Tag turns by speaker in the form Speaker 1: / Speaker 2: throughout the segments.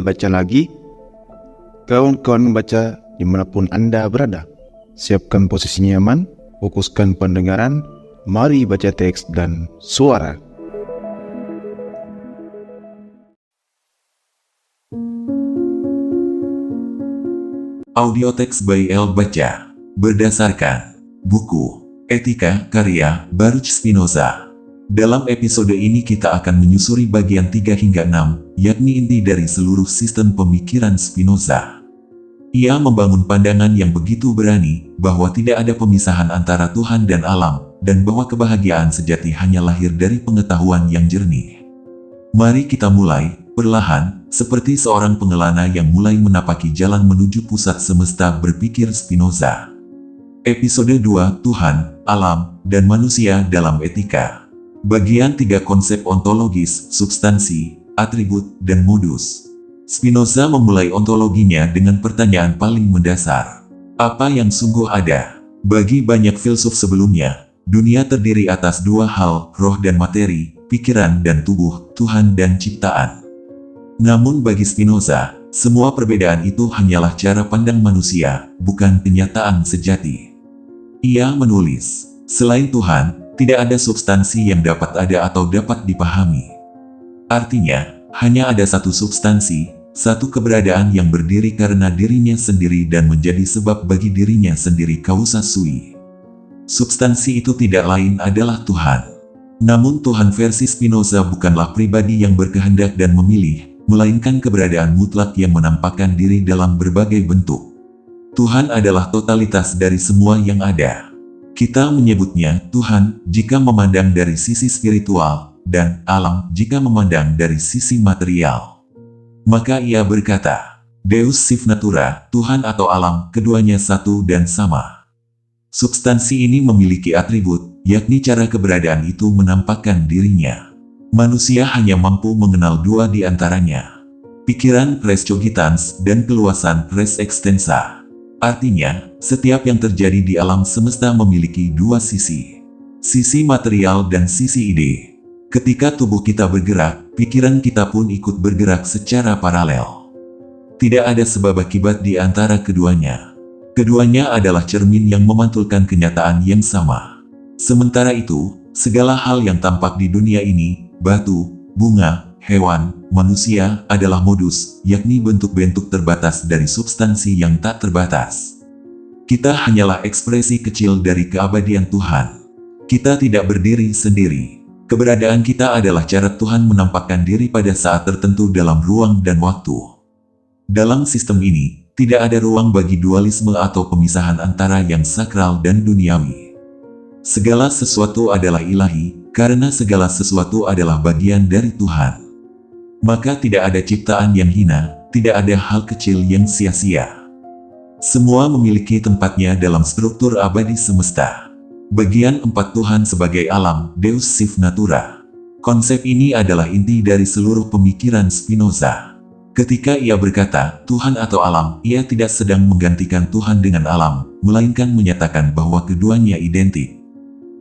Speaker 1: Baca lagi. Kawan-kawan baca dimanapun Anda berada. Siapkan posisi nyaman, fokuskan pendengaran, mari baca teks dan suara.
Speaker 2: Audio teks by El Baca, berdasarkan buku Etika karya Baruch Spinoza. Dalam episode ini kita akan menyusuri bagian 3 hingga 6, yakni inti dari seluruh sistem pemikiran Spinoza. Ia membangun pandangan yang begitu berani, bahwa tidak ada pemisahan antara Tuhan dan alam, dan bahwa kebahagiaan sejati hanya lahir dari pengetahuan yang jernih. Mari kita mulai, perlahan, seperti seorang pengelana yang mulai menapaki jalan menuju pusat semesta berpikir Spinoza. Episode 2, Tuhan, Alam, dan Manusia dalam Etika. Bagian 3, konsep ontologis, substansi, atribut, dan modus. Spinoza memulai ontologinya dengan pertanyaan paling mendasar. Apa yang sungguh ada? Bagi banyak filsuf sebelumnya, dunia terdiri atas dua hal, roh dan materi, pikiran dan tubuh, Tuhan dan ciptaan. Namun bagi Spinoza, semua perbedaan itu hanyalah cara pandang manusia, bukan kenyataan sejati. Ia menulis, selain Tuhan, tidak ada substansi yang dapat ada atau dapat dipahami. Artinya, hanya ada satu substansi, satu keberadaan yang berdiri karena dirinya sendiri dan menjadi sebab bagi dirinya sendiri causa sui. Substansi itu tidak lain adalah Tuhan. Namun Tuhan versi Spinoza bukanlah pribadi yang berkehendak dan memilih, melainkan keberadaan mutlak yang menampakkan diri dalam berbagai bentuk. Tuhan adalah totalitas dari semua yang ada. Kita menyebutnya Tuhan jika memandang dari sisi spiritual, dan alam jika memandang dari sisi material. Maka ia berkata, Deus sive natura, Tuhan atau alam, keduanya satu dan sama. Substansi ini memiliki atribut, yakni cara keberadaan itu menampakkan dirinya. Manusia hanya mampu mengenal dua di antaranya. Pikiran res cogitans dan keluasan res extensa. Artinya, setiap yang terjadi di alam semesta memiliki dua sisi. Sisi material dan sisi ide. Ketika tubuh kita bergerak, pikiran kita pun ikut bergerak secara paralel. Tidak ada sebab akibat di antara keduanya. Keduanya adalah cermin yang memantulkan kenyataan yang sama. Sementara itu, segala hal yang tampak di dunia ini, batu, bunga, hewan, manusia, adalah modus, yakni bentuk-bentuk terbatas dari substansi yang tak terbatas. Kita hanyalah ekspresi kecil dari keabadian Tuhan. Kita tidak berdiri sendiri. Keberadaan kita adalah cara Tuhan menampakkan diri pada saat tertentu dalam ruang dan waktu. Dalam sistem ini, tidak ada ruang bagi dualisme atau pemisahan antara yang sakral dan duniawi. Segala sesuatu adalah ilahi, karena segala sesuatu adalah bagian dari Tuhan. Maka tidak ada ciptaan yang hina, tidak ada hal kecil yang sia-sia. Semua memiliki tempatnya dalam struktur abadi semesta. Bagian 4, Tuhan sebagai alam, Deus sive natura. Konsep ini adalah inti dari seluruh pemikiran Spinoza. Ketika ia berkata, Tuhan atau alam, ia tidak sedang menggantikan Tuhan dengan alam, melainkan menyatakan bahwa keduanya identik.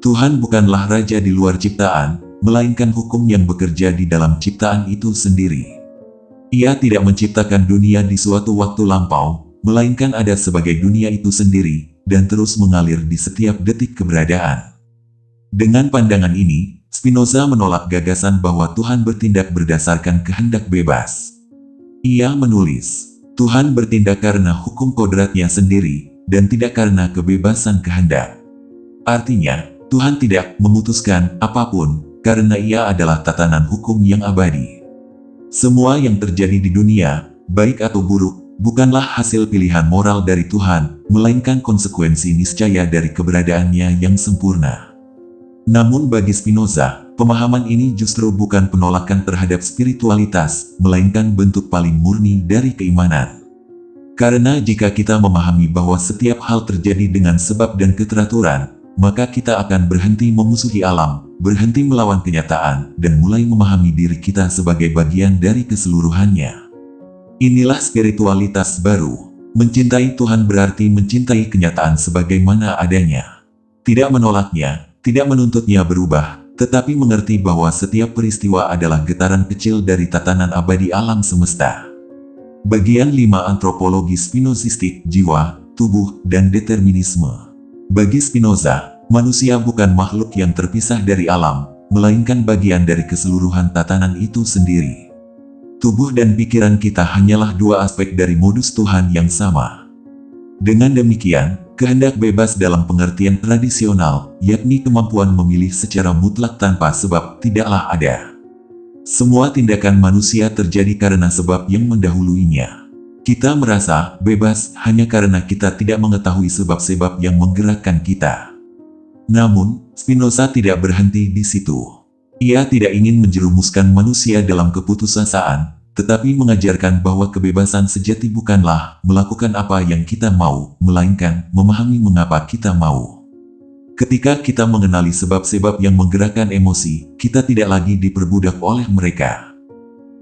Speaker 2: Tuhan bukanlah raja di luar ciptaan, melainkan hukum yang bekerja di dalam ciptaan itu sendiri. Ia tidak menciptakan dunia di suatu waktu lampau, melainkan ada sebagai dunia itu sendiri, dan terus mengalir di setiap detik keberadaan. Dengan pandangan ini, Spinoza menolak gagasan bahwa Tuhan bertindak berdasarkan kehendak bebas. Ia menulis, Tuhan bertindak karena hukum kodratnya sendiri, dan tidak karena kebebasan kehendak. Artinya, Tuhan tidak memutuskan apapun, karena ia adalah tatanan hukum yang abadi. Semua yang terjadi di dunia, baik atau buruk, bukanlah hasil pilihan moral dari Tuhan, melainkan konsekuensi niscaya dari keberadaannya yang sempurna. Namun bagi Spinoza, pemahaman ini justru bukan penolakan terhadap spiritualitas, melainkan bentuk paling murni dari keimanan. Karena jika kita memahami bahwa setiap hal terjadi dengan sebab dan keteraturan, maka kita akan berhenti memusuhi alam, berhenti melawan kenyataan, dan mulai memahami diri kita sebagai bagian dari keseluruhannya. Inilah spiritualitas baru. Mencintai Tuhan berarti mencintai kenyataan sebagaimana adanya. Tidak menolaknya, tidak menuntutnya berubah, tetapi mengerti bahwa setiap peristiwa adalah getaran kecil dari tatanan abadi alam semesta. Bagian 5 Antropologi Spinozistik, Jiwa, Tubuh, dan Determinisme. Bagi Spinoza, manusia bukan makhluk yang terpisah dari alam, melainkan bagian dari keseluruhan tatanan itu sendiri. Tubuh dan pikiran kita hanyalah dua aspek dari modus Tuhan yang sama. Dengan demikian, kehendak bebas dalam pengertian tradisional, yakni kemampuan memilih secara mutlak tanpa sebab, tidaklah ada. Semua tindakan manusia terjadi karena sebab yang mendahuluinya. Kita merasa bebas hanya karena kita tidak mengetahui sebab-sebab yang menggerakkan kita. Namun, Spinoza tidak berhenti di situ. Ia tidak ingin menjerumuskan manusia dalam keputusasaan, tetapi mengajarkan bahwa kebebasan sejati bukanlah melakukan apa yang kita mau, melainkan memahami mengapa kita mau. Ketika kita mengenali sebab-sebab yang menggerakkan emosi, kita tidak lagi diperbudak oleh mereka.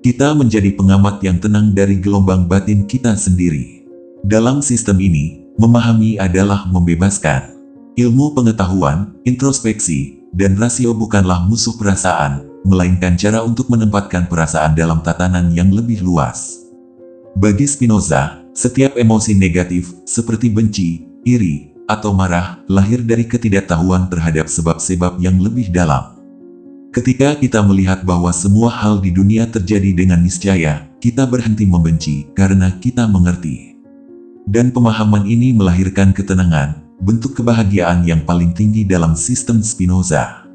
Speaker 2: Kita menjadi pengamat yang tenang dari gelombang batin kita sendiri. Dalam sistem ini, memahami adalah membebaskan. Ilmu pengetahuan, introspeksi, dan rasio bukanlah musuh perasaan, melainkan cara untuk menempatkan perasaan dalam tatanan yang lebih luas. Bagi Spinoza, setiap emosi negatif, seperti benci, iri, atau marah, lahir dari ketidaktahuan terhadap sebab-sebab yang lebih dalam. Ketika kita melihat bahwa semua hal di dunia terjadi dengan niscaya, kita berhenti membenci karena kita mengerti. Dan pemahaman ini melahirkan ketenangan, bentuk kebahagiaan yang paling tinggi dalam sistem Spinoza.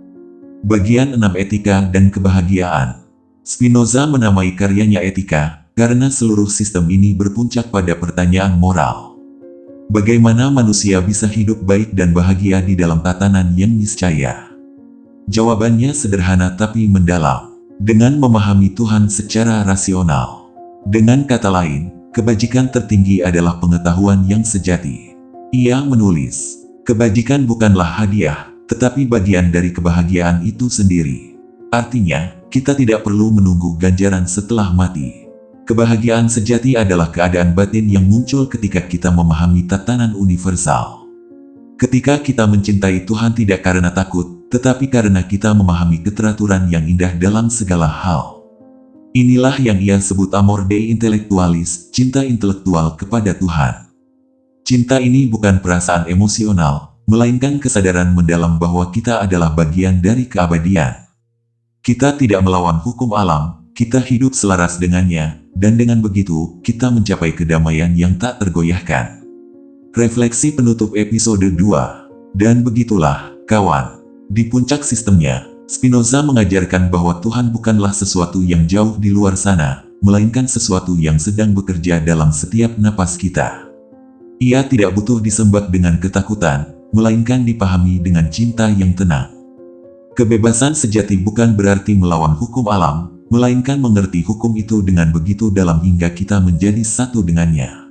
Speaker 2: Bagian 6 Etika dan Kebahagiaan. Spinoza menamai karyanya Etika, karena seluruh sistem ini berpuncak pada pertanyaan moral. Bagaimana manusia bisa hidup baik dan bahagia di dalam tatanan yang niscaya? Jawabannya sederhana tapi mendalam. Dengan memahami Tuhan secara rasional. Dengan kata lain, kebajikan tertinggi adalah pengetahuan yang sejati. Ia menulis, kebajikan bukanlah hadiah, tetapi bagian dari kebahagiaan itu sendiri. Artinya, kita tidak perlu menunggu ganjaran setelah mati. Kebahagiaan sejati adalah keadaan batin yang muncul ketika kita memahami tatanan universal. Ketika kita mencintai Tuhan tidak karena takut, tetapi karena kita memahami keteraturan yang indah dalam segala hal. Inilah yang ia sebut amor dei intellectualis, cinta intelektual kepada Tuhan. Cinta ini bukan perasaan emosional, melainkan kesadaran mendalam bahwa kita adalah bagian dari keabadian. Kita tidak melawan hukum alam, kita hidup selaras dengannya, dan dengan begitu, kita mencapai kedamaian yang tak tergoyahkan. Refleksi penutup episode 2. Dan begitulah, kawan. Di puncak sistemnya, Spinoza mengajarkan bahwa Tuhan bukanlah sesuatu yang jauh di luar sana, melainkan sesuatu yang sedang bekerja dalam setiap napas kita. Ia tidak butuh disembah dengan ketakutan, melainkan dipahami dengan cinta yang tenang. Kebebasan sejati bukan berarti melawan hukum alam, melainkan mengerti hukum itu dengan begitu dalam hingga kita menjadi satu dengannya.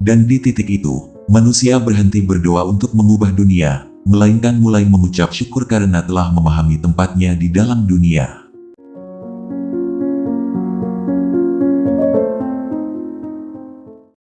Speaker 2: Dan di titik itu, manusia berhenti berdoa untuk mengubah dunia, melainkan mulai mengucap syukur karena telah memahami tempatnya di dalam dunia.